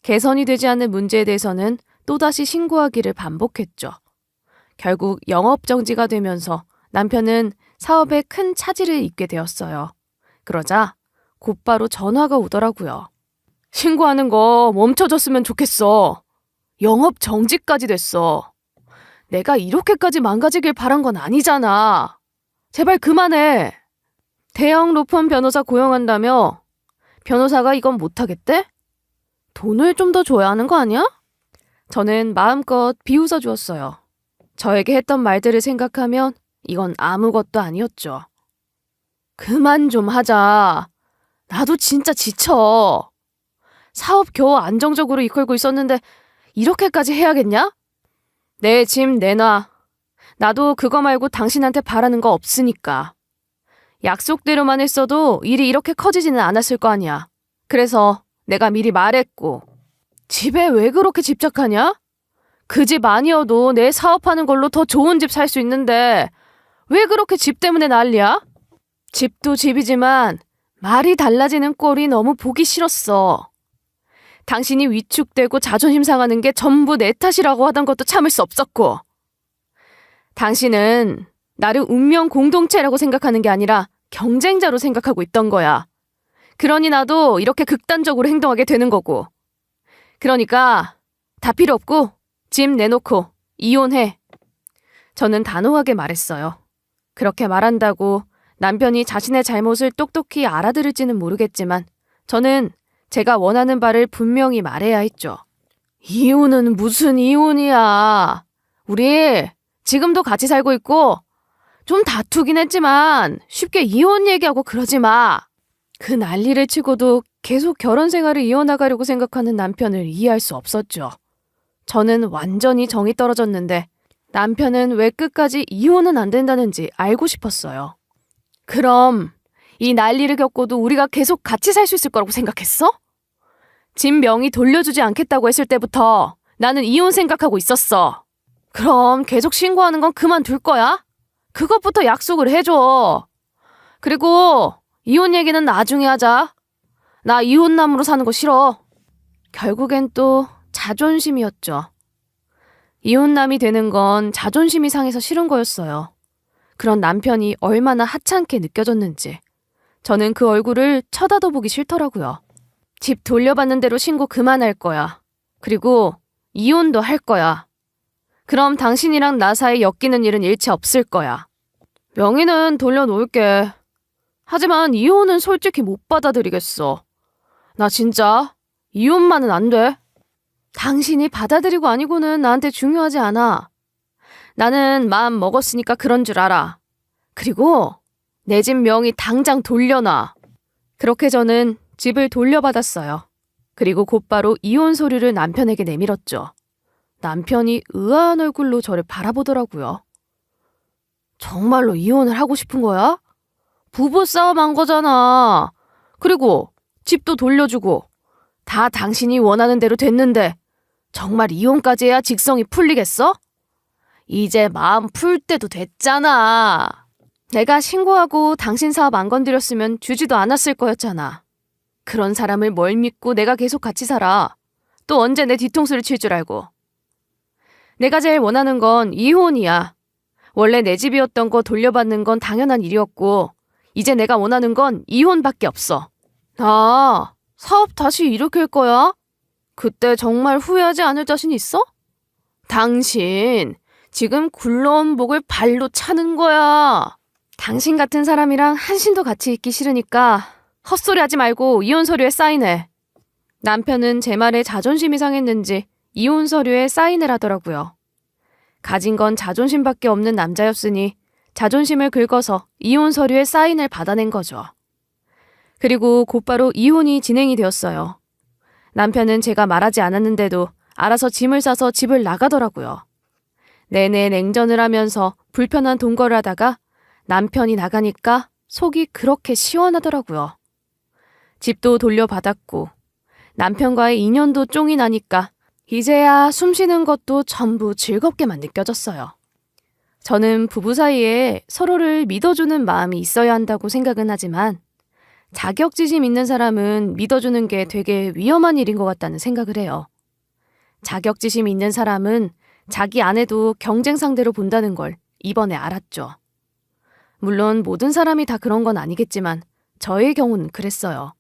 Speaker 1: 개선이 되지 않는 문제에 대해서는 또다시 신고하기를 반복했죠. 결국 영업정지가 되면서 남편은 사업에 큰 차질을 입게 되었어요. 그러자 곧바로 전화가 오더라고요. 신고하는 거 멈춰줬으면 좋겠어. 영업정지까지 됐어. 내가 이렇게까지 망가지길 바란 건 아니잖아. 제발 그만해. 대형 로펌 변호사 고용한다며 변호사가 이건 못하겠대? 돈을 좀 더 줘야 하는 거 아니야? 저는 마음껏 비웃어 주었어요. 저에게 했던 말들을 생각하면 이건 아무것도 아니었죠. 그만 좀 하자. 나도 진짜 지쳐. 사업 겨우 안정적으로 이끌고 있었는데 이렇게까지 해야겠냐? 내 짐 내놔. 나도 그거 말고 당신한테 바라는 거 없으니까. 약속대로만 했어도 일이 이렇게 커지지는 않았을 거 아니야. 그래서 내가 미리 말했고. 집에 왜 그렇게 집착하냐? 그 집 아니어도 내 사업하는 걸로 더 좋은 집 살 수 있는데 왜 그렇게 집 때문에 난리야? 집도 집이지만 말이 달라지는 꼴이 너무 보기 싫었어. 당신이 위축되고 자존심 상하는 게 전부 내 탓이라고 하던 것도 참을 수 없었고. 당신은 나를 운명 공동체라고 생각하는 게 아니라 경쟁자로 생각하고 있던 거야. 그러니 나도 이렇게 극단적으로 행동하게 되는 거고. 그러니까 다 필요 없고 집 내놓고 이혼해. 저는 단호하게 말했어요. 그렇게 말한다고 남편이 자신의 잘못을 똑똑히 알아들을지는 모르겠지만 저는 제가 원하는 바를 분명히 말해야 했죠. 이혼은 무슨 이혼이야. 우리 지금도 같이 살고 있고 좀 다투긴 했지만 쉽게 이혼 얘기하고 그러지 마. 그 난리를 치고도 계속 결혼 생활을 이어나가려고 생각하는 남편을 이해할 수 없었죠. 저는 완전히 정이 떨어졌는데 남편은 왜 끝까지 이혼은 안 된다는지 알고 싶었어요. 그럼 이 난리를 겪고도 우리가 계속 같이 살 수 있을 거라고 생각했어? 집 명의 돌려주지 않겠다고 했을 때부터 나는 이혼 생각하고 있었어. 그럼 계속 신고하는 건 그만둘 거야? 그것부터 약속을 해줘. 그리고 이혼 얘기는 나중에 하자. 나 이혼남으로 사는 거 싫어. 결국엔 또 자존심이었죠. 이혼남이 되는 건 자존심이 상해서 싫은 거였어요. 그런 남편이 얼마나 하찮게 느껴졌는지. 저는 그 얼굴을 쳐다도 보기 싫더라고요. 집 돌려받는 대로 신고 그만할 거야. 그리고 이혼도 할 거야. 그럼 당신이랑 나 사이 엮이는 일은 일체 없을 거야. 명의는 돌려놓을게. 하지만 이혼은 솔직히 못 받아들이겠어. 나 진짜 이혼만은 안 돼. 당신이 받아들이고 아니고는 나한테 중요하지 않아. 나는 마음 먹었으니까 그런 줄 알아. 그리고 내 집 명의 당장 돌려놔. 그렇게 저는 집을 돌려받았어요. 그리고 곧바로 이혼 서류를 남편에게 내밀었죠. 남편이 의아한 얼굴로 저를 바라보더라고요. 정말로 이혼을 하고 싶은 거야? 부부싸움 한 거잖아. 그리고 집도 돌려주고 다 당신이 원하는 대로 됐는데 정말 이혼까지 해야 직성이 풀리겠어? 이제 마음 풀 때도 됐잖아. 내가 신고하고 당신 사업 안 건드렸으면 주지도 않았을 거였잖아. 그런 사람을 뭘 믿고 내가 계속 같이 살아. 또 언제 내 뒤통수를 칠 줄 알고. 내가 제일 원하는 건 이혼이야. 원래 내 집이었던 거 돌려받는 건 당연한 일이었고 이제 내가 원하는 건 이혼밖에 없어. 아, 사업 다시 일으킬 거야? 그때 정말 후회하지 않을 자신 있어? 당신 지금 굴러온 복을 발로 차는 거야. 당신 같은 사람이랑 한신도 같이 있기 싫으니까 헛소리 하지 말고 이혼 서류에 사인해. 남편은 제 말에 자존심이 상했는지 이혼 서류에 사인을 하더라고요. 가진 건 자존심밖에 없는 남자였으니 자존심을 긁어서 이혼 서류에 사인을 받아낸 거죠. 그리고 곧바로 이혼이 진행이 되었어요. 남편은 제가 말하지 않았는데도 알아서 짐을 싸서 집을 나가더라고요. 내내 냉전을 하면서 불편한 동거를 하다가 남편이 나가니까 속이 그렇게 시원하더라고요. 집도 돌려받았고 남편과의 인연도 쫑이 나니까 이제야 숨쉬는 것도 전부 즐겁게만 느껴졌어요. 저는 부부 사이에 서로를 믿어주는 마음이 있어야 한다고 생각은 하지만 자격지심 있는 사람은 믿어주는 게 되게 위험한 일인 것 같다는 생각을 해요. 자격지심 있는 사람은 자기 아내도 경쟁 상대로 본다는 걸 이번에 알았죠. 물론 모든 사람이 다 그런 건 아니겠지만 저의 경우는 그랬어요.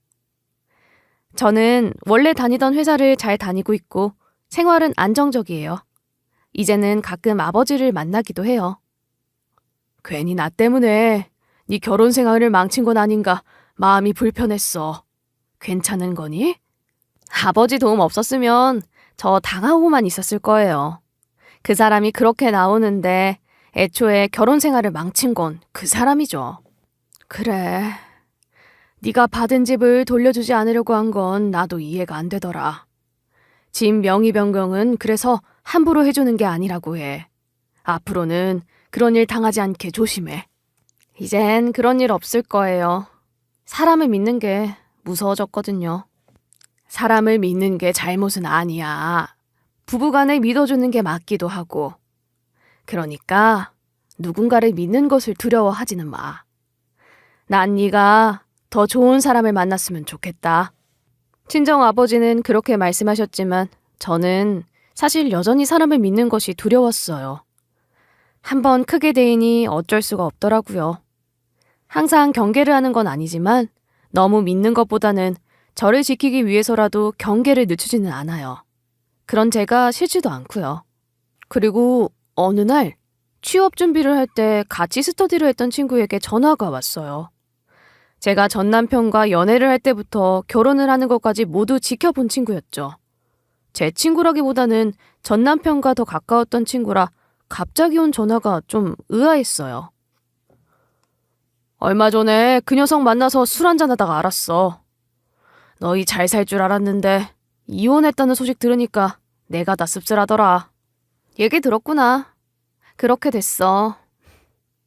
Speaker 1: 저는 원래 다니던 회사를 잘 다니고 있고 생활은 안정적이에요. 이제는 가끔 아버지를 만나기도 해요. 괜히 나 때문에 네 결혼 생활을 망친 건 아닌가 마음이 불편했어. 괜찮은 거니? 아버지 도움 없었으면 저 당하고만 있었을 거예요. 그 사람이 그렇게 나오는데 애초에 결혼 생활을 망친 건 그 사람이죠. 그래. 네가 받은 집을 돌려주지 않으려고 한 건 나도 이해가 안 되더라. 집 명의 변경은 그래서 함부로 해주는 게 아니라고 해. 앞으로는 그런 일 당하지 않게 조심해. 이젠 그런 일 없을 거예요. 사람을 믿는 게 무서워졌거든요. 사람을 믿는 게 잘못은 아니야. 부부간에 믿어주는 게 맞기도 하고. 그러니까 누군가를 믿는 것을 두려워하지는 마. 난 네가 더 좋은 사람을 만났으면 좋겠다. 친정아버지는 그렇게 말씀하셨지만 저는 사실 여전히 사람을 믿는 것이 두려웠어요. 한번 크게 대이니 어쩔 수가 없더라고요. 항상 경계를 하는 건 아니지만 너무 믿는 것보다는 저를 지키기 위해서라도 경계를 늦추지는 않아요. 그런 제가 싫지도 않고요. 그리고 어느 날 취업 준비를 할 때 같이 스터디를 했던 친구에게 전화가 왔어요. 제가 전 남편과 연애를 할 때부터 결혼을 하는 것까지 모두 지켜본 친구였죠. 제 친구라기보다는 전 남편과 더 가까웠던 친구라 갑자기 온 전화가 좀 의아했어요. 얼마 전에 그 녀석 만나서 술 한잔하다가 알았어. 너희 잘 살 줄 알았는데 이혼했다는 소식 들으니까 내가 다 씁쓸하더라. 얘기 들었구나. 그렇게 됐어.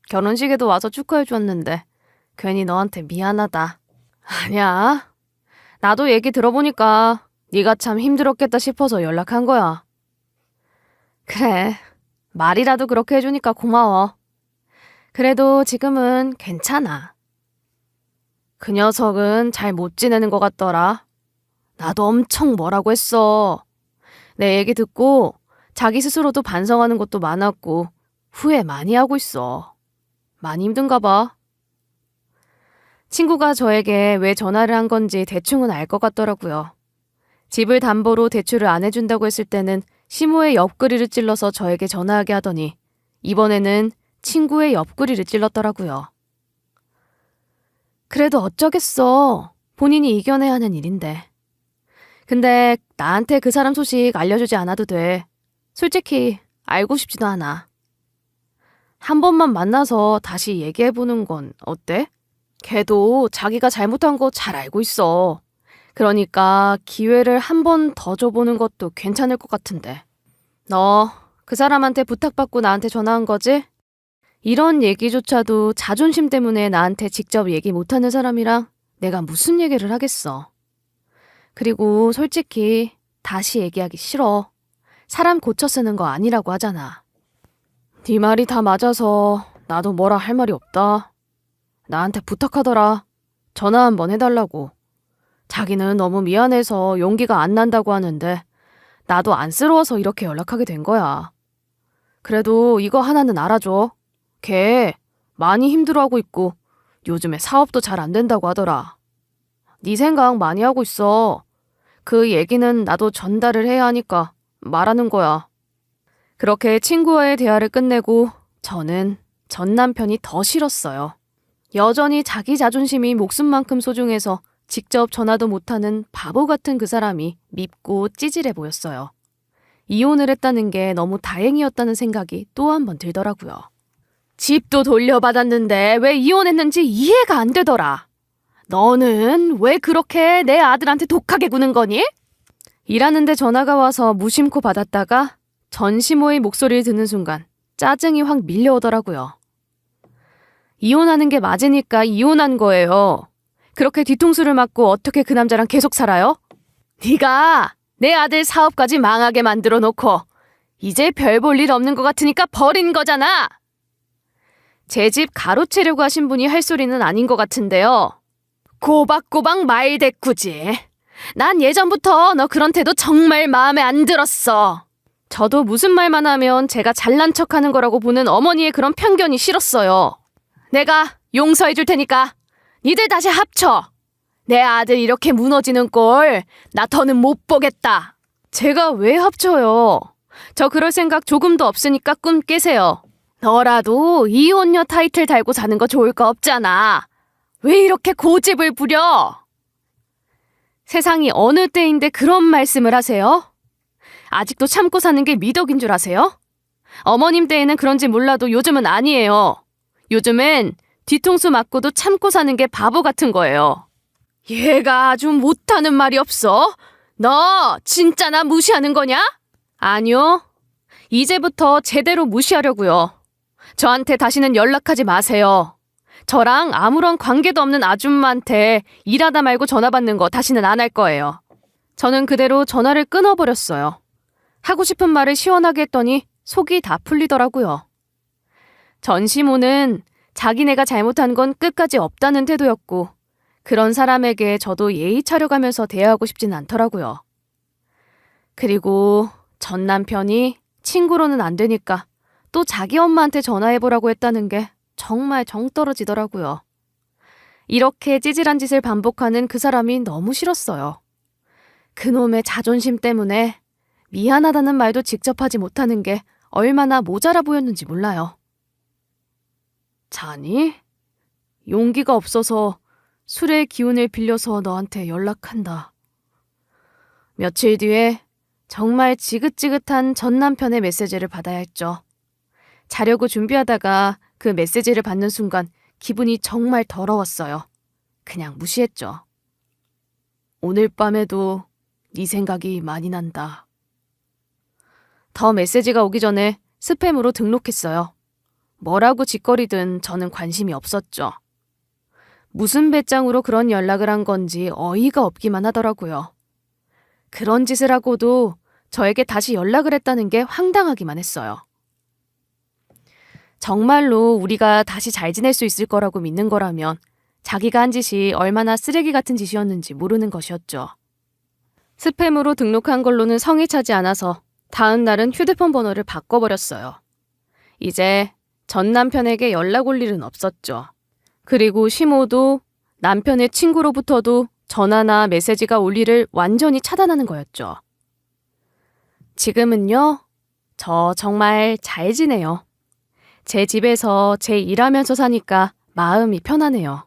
Speaker 1: 결혼식에도 와서 축하해줬는데 괜히 너한테 미안하다. 아니야. 나도 얘기 들어보니까 네가 참 힘들었겠다 싶어서 연락한 거야. 그래. 말이라도 그렇게 해주니까 고마워. 그래도 지금은 괜찮아. 그 녀석은 잘 못 지내는 것 같더라. 나도 엄청 뭐라고 했어. 내 얘기 듣고 자기 스스로도 반성하는 것도 많았고 후회 많이 하고 있어. 많이 힘든가 봐. 친구가 저에게 왜 전화를 한 건지 대충은 알 것 같더라고요. 집을 담보로 대출을 안 해준다고 했을 때는 시모의 옆구리를 찔러서 저에게 전화하게 하더니 이번에는 친구의 옆구리를 찔렀더라고요. 그래도 어쩌겠어. 본인이 이겨내야 하는 일인데. 근데 나한테 그 사람 소식 알려주지 않아도 돼. 솔직히 알고 싶지도 않아. 한 번만 만나서 다시 얘기해보는 건 어때? 걔도 자기가 잘못한 거 잘 알고 있어. 그러니까 기회를 한 번 더 줘보는 것도 괜찮을 것 같은데. 너 그 사람한테 부탁받고 나한테 전화한 거지? 이런 얘기조차도 자존심 때문에 나한테 직접 얘기 못하는 사람이랑 내가 무슨 얘기를 하겠어. 그리고 솔직히 다시 얘기하기 싫어. 사람 고쳐 쓰는 거 아니라고 하잖아. 네 말이 다 맞아서 나도 뭐라 할 말이 없다. 나한테 부탁하더라. 전화 한번 해달라고. 자기는 너무 미안해서 용기가 안 난다고 하는데 나도 안쓰러워서 이렇게 연락하게 된 거야. 그래도 이거 하나는 알아줘. 걔 많이 힘들어하고 있고 요즘에 사업도 잘 안 된다고 하더라. 네 생각 많이 하고 있어. 그 얘기는 나도 전달을 해야 하니까 말하는 거야. 그렇게 친구와의 대화를 끝내고 저는 전 남편이 더 싫었어요. 여전히 자기 자존심이 목숨만큼 소중해서 직접 전화도 못하는 바보 같은 그 사람이 밉고 찌질해 보였어요. 이혼을 했다는 게 너무 다행이었다는 생각이 또 한 번 들더라고요. 집도 돌려받았는데 왜 이혼했는지 이해가 안 되더라. 너는 왜 그렇게 내 아들한테 독하게 구는 거니? 일하는데 전화가 와서 무심코 받았다가 전시모의 목소리를 듣는 순간 짜증이 확 밀려오더라고요. 이혼하는 게 맞으니까 이혼한 거예요. 그렇게 뒤통수를 맞고 어떻게 그 남자랑 계속 살아요? 네가 내 아들 사업까지 망하게 만들어 놓고 이제 별 볼 일 없는 것 같으니까 버린 거잖아. 제 집 가로채려고 하신 분이 할 소리는 아닌 것 같은데요. 꼬박꼬박 말 대꾸지. 난 예전부터 너 그런 태도 정말 마음에 안 들었어. 저도 무슨 말만 하면 제가 잘난 척하는 거라고 보는 어머니의 그런 편견이 싫었어요. 내가 용서해 줄 테니까 니들 다시 합쳐. 내 아들 이렇게 무너지는 꼴 나 더는 못 보겠다. 제가 왜 합쳐요? 저 그럴 생각 조금도 없으니까 꿈 깨세요. 너라도 이혼녀 타이틀 달고 사는 거 좋을 거 없잖아. 왜 이렇게 고집을 부려? 세상이 어느 때인데 그런 말씀을 하세요? 아직도 참고 사는 게 미덕인 줄 아세요? 어머님 때에는 그런지 몰라도 요즘은 아니에요. 요즘엔 뒤통수 맞고도 참고 사는 게 바보 같은 거예요. 얘가 아주 못하는 말이 없어? 너 진짜 나 무시하는 거냐? 아니요. 이제부터 제대로 무시하려고요. 저한테 다시는 연락하지 마세요. 저랑 아무런 관계도 없는 아줌마한테 일하다 말고 전화 받는 거 다시는 안 할 거예요. 저는 그대로 전화를 끊어버렸어요. 하고 싶은 말을 시원하게 했더니 속이 다 풀리더라고요. 전시모는 자기네가 잘못한 건 끝까지 없다는 태도였고 그런 사람에게 저도 예의 차려가면서 대하고 싶진 않더라고요. 그리고 전 남편이 친구로는 안 되니까 또 자기 엄마한테 전화해보라고 했다는 게 정말 정 떨어지더라고요. 이렇게 찌질한 짓을 반복하는 그 사람이 너무 싫었어요. 그놈의 자존심 때문에 미안하다는 말도 직접 하지 못하는 게 얼마나 모자라 보였는지 몰라요. 자니? 용기가 없어서 술의 기운을 빌려서 너한테 연락한다. 며칠 뒤에 정말 지긋지긋한 전 남편의 메시지를 받아야 했죠. 자려고 준비하다가 그 메시지를 받는 순간 기분이 정말 더러웠어요. 그냥 무시했죠. 오늘 밤에도 네 생각이 많이 난다. 더 메시지가 오기 전에 스팸으로 등록했어요. 뭐라고 짓거리든 저는 관심이 없었죠. 무슨 배짱으로 그런 연락을 한 건지 어이가 없기만 하더라고요. 그런 짓을 하고도 저에게 다시 연락을 했다는 게 황당하기만 했어요. 정말로 우리가 다시 잘 지낼 수 있을 거라고 믿는 거라면 자기가 한 짓이 얼마나 쓰레기 같은 짓이었는지 모르는 것이었죠. 스팸으로 등록한 걸로는 성이 차지 않아서 다음 날은 휴대폰 번호를 바꿔버렸어요. 이제 전 남편에게 연락 올 일은 없었죠. 그리고 시모도 남편의 친구로부터도 전화나 메시지가 올 일을 완전히 차단하는 거였죠. 지금은요, 저 정말 잘 지내요. 제 집에서 제 일하면서 사니까 마음이 편하네요.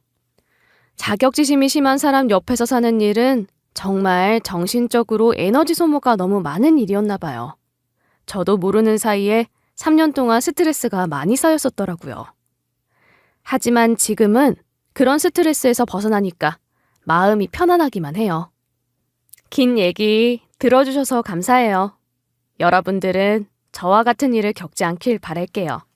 Speaker 1: 자격지심이 심한 사람 옆에서 사는 일은 정말 정신적으로 에너지 소모가 너무 많은 일이었나 봐요. 저도 모르는 사이에 3년 동안 스트레스가 많이 쌓였었더라고요. 하지만 지금은 그런 스트레스에서 벗어나니까 마음이 편안하기만 해요. 긴 얘기 들어주셔서 감사해요. 여러분들은 저와 같은 일을 겪지 않길 바랄게요.